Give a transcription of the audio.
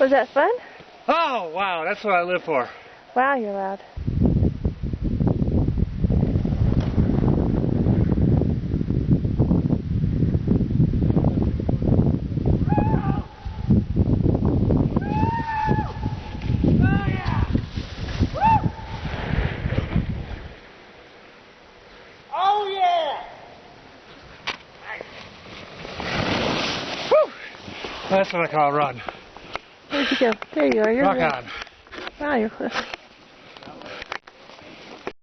Was that fun? Oh, wow, that's what I live for. Wow, you're loud. Oh, yeah! That's what I call a run. Where'd you go? There you are. You're Rock good. on. Wow, you're close.